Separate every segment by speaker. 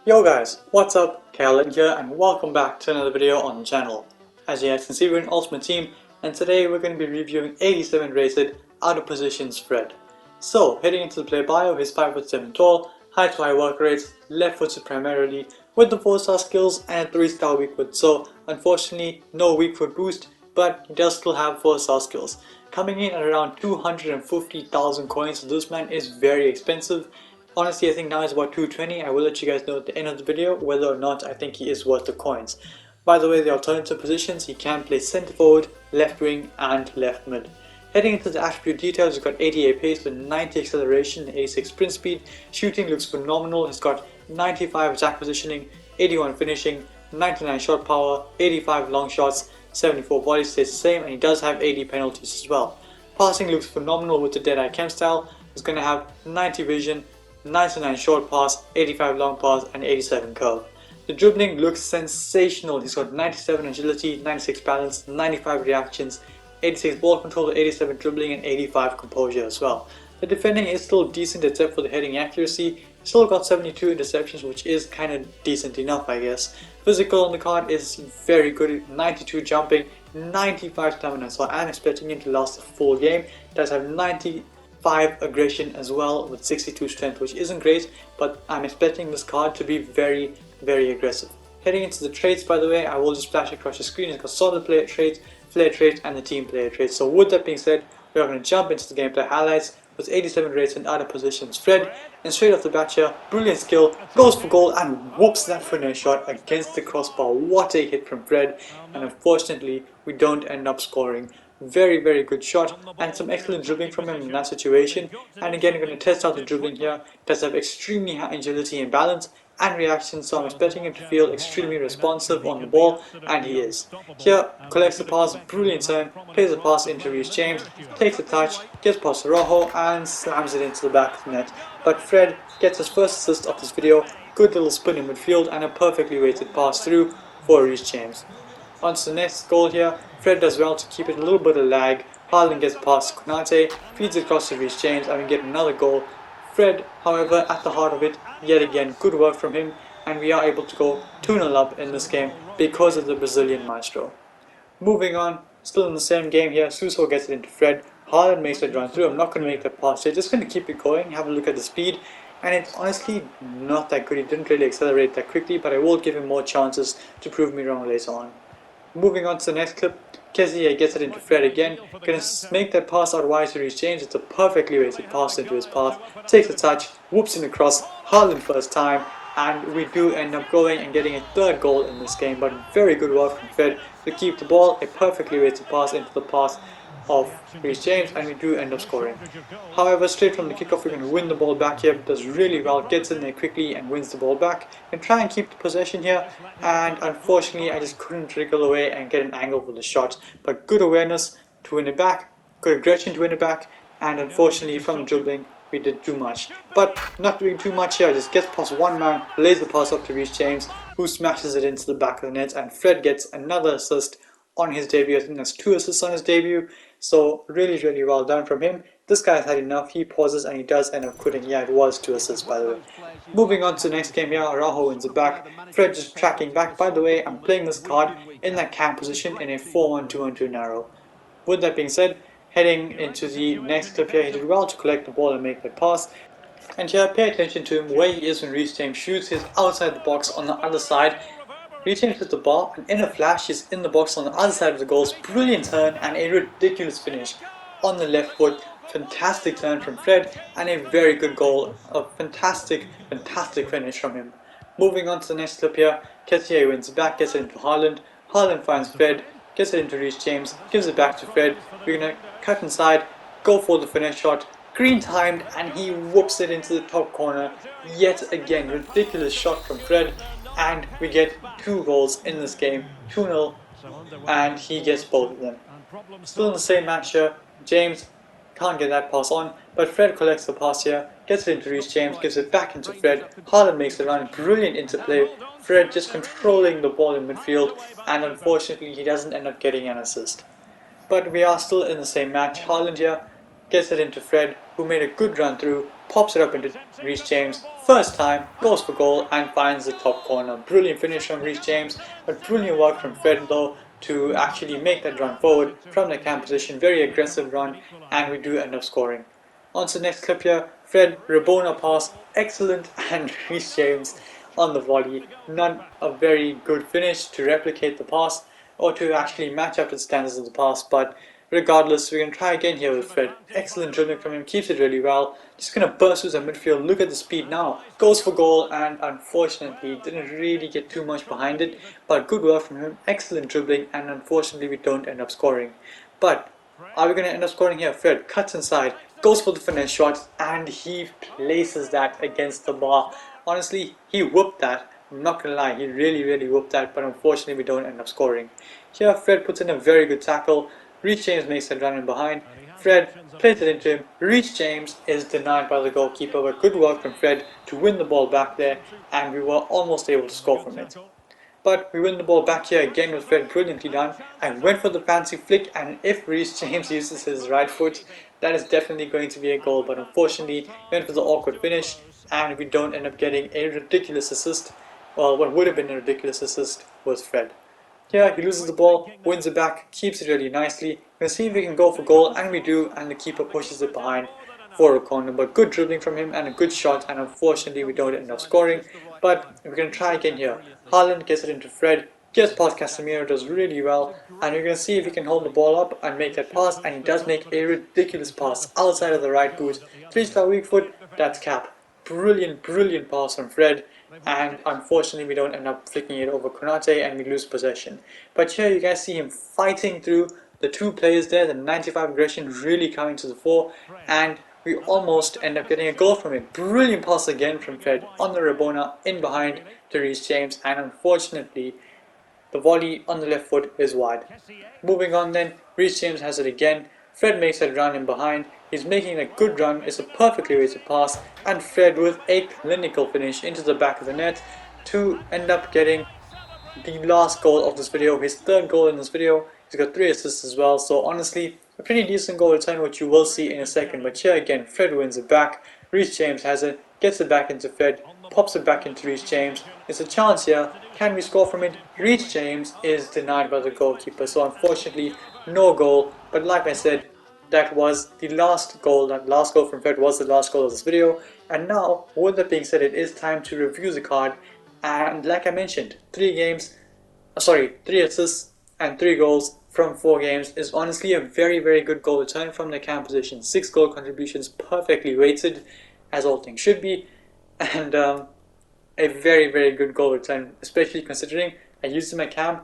Speaker 1: Yo guys, what's up? Kalen here and welcome back to another video on the channel. As you guys can see, we're in Ultimate Team and today we're going to be reviewing 87 rated out of positions Fred. So, heading into the player bio, he's 5'7" tall, high to high work rates, left footed primarily, with the 4-star skills and a 3-star weak foot. So, unfortunately, no weak foot boost, but he does still have 4-star skills. Coming in at around 250,000 coins, so this man is very expensive. Honestly, I think now it's about 220. I will let you guys know at the end of the video whether or not I think he is worth the coins. By the way, the alternative positions, he can play centre forward, left wing and left mid. Heading into the attribute details, he's got 88 pace with 90 acceleration, 86 sprint speed. Shooting looks phenomenal. He's got 95 attack positioning, 81 finishing, 99 shot power, 85 long shots, 74 volley stays the same, and he does have 80 penalties as well. Passing looks phenomenal with the Deadeye Chem style. He's going to have 90 vision, 99 short pass, 85 long pass and 87 curve. The dribbling looks sensational. He's got 97 agility, 96 balance, 95 reactions, 86 ball control, 87 dribbling and 85 composure as well. The defending is still decent except for the heading accuracy. Still got 72 interceptions, which is kind of decent enough, I guess. Physical on the card is very good, 92 jumping, 95 stamina, so I'm expecting him to last a full game. He does have 95 aggression as well with 62 strength, which isn't great, but I'm expecting this card to be very aggressive. Heading into the traits, by the way, I will just flash across the screen. It's got solid player trait, flair trait and the team player trait. So with that being said, we are going to jump into the gameplay highlights with 87 rates and other positions Fred, and straight off the bat here, brilliant skill, goes for goal and whoops that finish shot against the crossbar. What a hit from Fred, and unfortunately we don't end up scoring. Very good shot and some excellent dribbling from him in that situation. And again, I'm going to test out the dribbling here. Does have extremely high agility and balance and reaction, so I'm expecting him to feel extremely responsive on the ball, and he is. Here, collects the pass, brilliant turn, plays the pass into Reece James, takes a touch, gets past Rojo and slams it into the back of the net. But Fred gets his first assist of this video, good little spin in midfield and a perfectly weighted pass through for Reece James. On to the next goal here, Fred does well to keep it a little bit of lag. Haaland gets past Konate, feeds it across to Reece James and we get another goal. Fred, however, at the heart of it, yet again, good work from him, and we are able to go 2-0 up in this game because of the Brazilian maestro. Moving on, still in the same game here, Suso gets it into Fred, Haaland makes it run through. I'm not going to make that pass here, just going to keep it going, have a look at the speed, and it's honestly not that good. He didn't really accelerate that quickly, but I will give him more chances to prove me wrong later on. Moving on to the next clip, Kessie gets it into Fred again, gonna make that pass out wide to Reece James. It's a perfectly weighted pass into his path, takes a touch, whoops in across, Haaland first time, and we do end up going and getting a third goal in this game, but very good work from Fred to keep the ball, a perfectly weighted pass into the path of Reece James, and we do end up scoring. However, straight from the kickoff, we're going to win the ball back here. Does really well, gets in there quickly and wins the ball back. And try and keep the possession here, and unfortunately I just couldn't wriggle away and get an angle for the shot. But good awareness to win it back, good aggression to win it back, and unfortunately from the dribbling we did too much. But not doing too much here, just gets past one man, lays the pass up to Reece James, who smashes it into the back of the net, and Fred gets another assist on his debut. I think that's 2 assists on his debut, so really well done from him. This guy's had enough, he pauses and he does end up quitting. Yeah, it was 2 assists by the way. Moving on to the next game here, Araujo wins it back, Fred just tracking back. By the way, I'm playing this card in that cam position in a 4-1-2-1-2 narrow. With that being said, heading into the next clip here, he did well to collect the ball and make that pass. And here, pay attention to him where he is when Reece James shoots. He's outside the box on the other side. Reece James hits the ball, and in a flash he's in the box on the other side of the goals. Brilliant turn and a ridiculous finish on the left foot. Fantastic turn from Fred and a very good goal. A fantastic finish from him. Moving on to the next clip here, Kessie wins it back, gets it into Haaland. Haaland finds Fred, gets it into Reece James, gives it back to Fred. We're going to cut inside, go for the finish shot. Green timed and he whoops it into the top corner. Yet again, ridiculous shot from Fred. And we get 2 goals in this game, 2-0, and he gets both of them. Still in the same match here, James can't get that pass on, but Fred collects the pass here, gets it into Reece James, gives it back into Fred. Haaland makes the run, brilliant interplay. Fred just controlling the ball in midfield, and unfortunately he doesn't end up getting an assist. But we are still in the same match. Haaland here gets it into Fred, who made a good run through, pops it up into Reece James, First time, goes for goal and finds the top corner. Brilliant finish from Reece James, but brilliant work from Fred though to actually make that run forward from the camp position. Very aggressive run, and we do end up scoring. On to the next clip here. Fred, Rabona pass, excellent, and Reece James on the volley. Not a very good finish to replicate the pass or to actually match up to the standards of the pass, but regardless, we're going to try again here with Fred. Excellent dribbling from him, keeps it really well. Just going to burst through the midfield, look at the speed now. Goes for goal, and unfortunately didn't really get too much behind it, but good work from him, excellent dribbling, and unfortunately we don't end up scoring. But are we going to end up scoring here? Fred cuts inside, goes for the finesse shot, and he places that against the bar. Honestly, he whooped that. I'm not gonna lie, he really whooped that, but unfortunately we don't end up scoring. Here Fred puts in a very good tackle. Reece James makes that run in behind. Fred plays it into him. Reece James is denied by the goalkeeper, but good work from Fred to win the ball back there, and we were almost able to score from it. But we win the ball back here again with Fred, brilliantly done. I went for the fancy flick, and if Reece James uses his right foot, that is definitely going to be a goal, but unfortunately went for the awkward finish, and we don't end up getting a ridiculous assist. Well, what would have been a ridiculous assist was Fred. Here he loses the ball, wins it back, keeps it really nicely. We'll see if we can go for goal, and we do, and the keeper pushes it behind for a corner. But good dribbling from him and a good shot, and unfortunately we don't end up scoring. But we're going to try again here. Haaland gets it into Fred, gets past Casemiro, does really well, and we're going to see if he can hold the ball up and make that pass, and he does make a ridiculous pass outside of the right boot. 3-star weak foot, that's cap. Brilliant pass from Fred, and unfortunately we don't end up flicking it over Konate and we lose possession. But here you guys see him fighting through the two players there, the 95 aggression really coming to the fore, and we almost end up getting a goal from it. Brilliant pass again from Fred on the Rabona in behind to Reece James, and unfortunately the volley on the left foot is wide. Moving on then, Reece James has it again. Fred makes that run in behind. He's making a good run, it's a perfectly weighted pass, and Fred with a clinical finish into the back of the net to end up getting the last goal of this video, his third goal in this video. He's got 3 assists as well, so honestly a pretty decent goal return, which you will see in a second. But here again, Fred wins it back. Reece James has it, gets it back into Fred, pops it back into Reece James. It's a chance here. Can we score from it? Reece James is denied by the goalkeeper, so unfortunately no goal. But like I said, that was the last goal. That last goal from Fred was the last goal of this video. And now, with that being said, it is time to review the card. And like I mentioned, 3 assists and 3 goals from 4 games is honestly a very good goal return from the cam position. 6 goal contributions, perfectly weighted, as all things should be, and a very good goal return, especially considering I used him at cam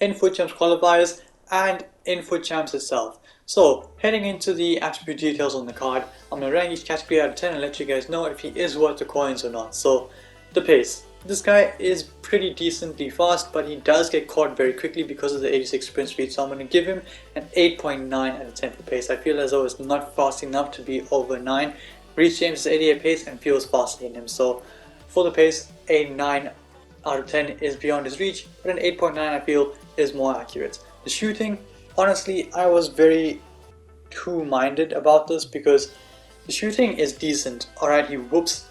Speaker 1: in FUT Champs qualifiers and in FUT Champs itself. So heading into the attribute details on the card, I'm going to rank each category out of 10 and let you guys know if he is worth the coins or not. So the pace. This guy is pretty decently fast, but he does get caught very quickly because of the 86 sprint speed, so I'm going to give him an 8.9 out of 10 for pace. I feel as though it's not fast enough to be over 9. Reece James is 88 pace and feels faster than him, so for the pace, a 9 out of 10 is beyond his reach, but an 8.9 I feel is more accurate. The shooting, honestly, I was very two-minded about this because the shooting is decent. Alright, he whoops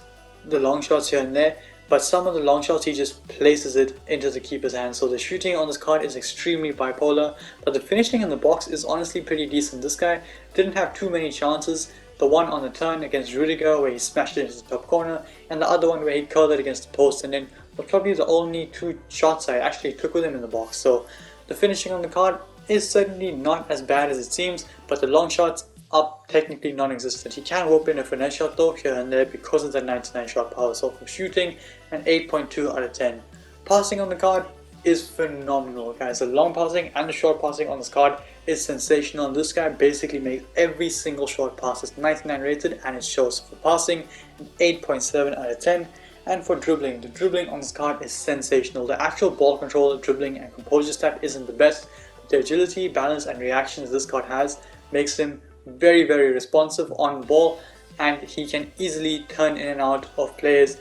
Speaker 1: the long shots here and there, but some of the long shots he just places it into the keeper's hand. So the shooting on this card is extremely bipolar, but the finishing in the box is honestly pretty decent. This guy didn't have too many chances. The one on the turn against Rudiger where he smashed it into the top corner, and the other one where he curled it against the post, and then were probably the only 2 shots I actually took with him in the box. So the finishing on the card is certainly not as bad as it seems, but the long shots are technically non-existent. He can whoop in a finesse shot though here and there because of the 99 shot power. So for shooting, an 8.2 out of 10. Passing on the card is phenomenal, guys. The long passing and the short passing on this card is sensational. This guy basically makes every single short pass. It's 99 rated and it shows. For passing, an 8.7 out of 10. And for dribbling, the dribbling on this card is sensational. The actual ball control, dribbling and composure stat isn't the best. The agility, balance and reactions this card has makes him very responsive on the ball, and he can easily turn in and out of players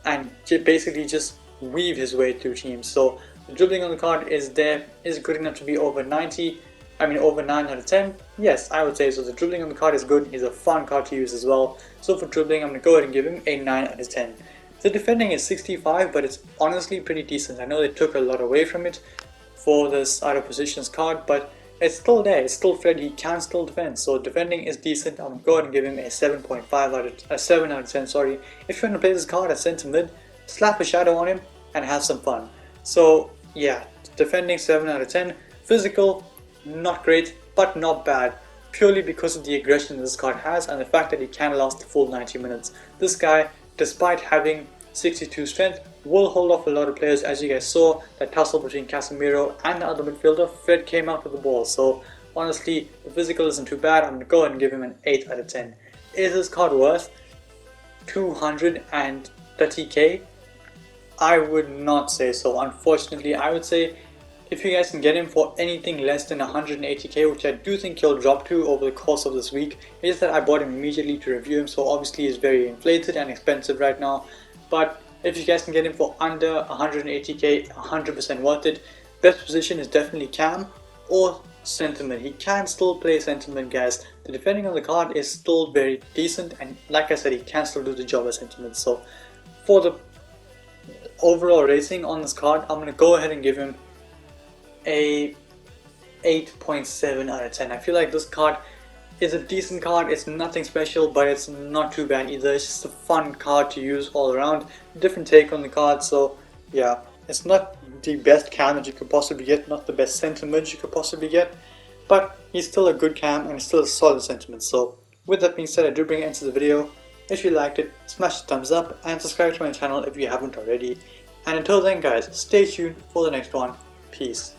Speaker 1: and basically just weave his way through teams. So the dribbling on the card is good enough to be over 90. over 9 out of 10? Yes, I would say so. The dribbling on the card is good. He's a fun card to use as well. So for dribbling, I'm going to go ahead and give him a 9 out of 10. The defending is 65, but it's honestly pretty decent. I know they took a lot away from it for this out of positions card, but it's still there. It's still Fred. He can still defend. So defending is decent. I'm going to go ahead and give him a 7.5 out of 7 out of 10. Sorry. If you want to play this card at centre mid, slap a shadow on him and have some fun. So yeah, defending 7 out of 10. Physical, not great, but not bad, purely because of the aggression this card has and the fact that he can last the full 90 minutes. This guy, despite having 62 strength, will hold off a lot of players. As you guys saw, that tussle between Casemiro and the other midfielder, Fred came out with the ball. So honestly, the physical isn't too bad. I'm going to go ahead and give him an 8 out of 10. Is this card worth 230k? I would not say so. Unfortunately, I would say if you guys can get him for anything less than 180k, which I do think he'll drop to over the course of this week. It's just that I bought him immediately to review him, so obviously he's very inflated and expensive right now. But if you guys can get him for under 180k, 100% worth it. Best position is definitely cam or sentiment. He can still play sentiment, guys. The defending on the card is still very decent, and like I said, he can still do the job as sentiment. So for the overall rating on this card, I'm going to go ahead and give him a 8.7 out of 10. I feel like this card is a decent card. It's nothing special, but it's not too bad either. It's just a fun card to use all around. Different take on the card. So yeah, it's not the best cam that you could possibly get, not the best sentiment you could possibly get, but he's still a good cam and still a solid sentiment. So with that being said, I do bring it into the video. If you liked it, smash the thumbs up and subscribe to my channel if you haven't already. And until then guys, stay tuned for the next one. Peace.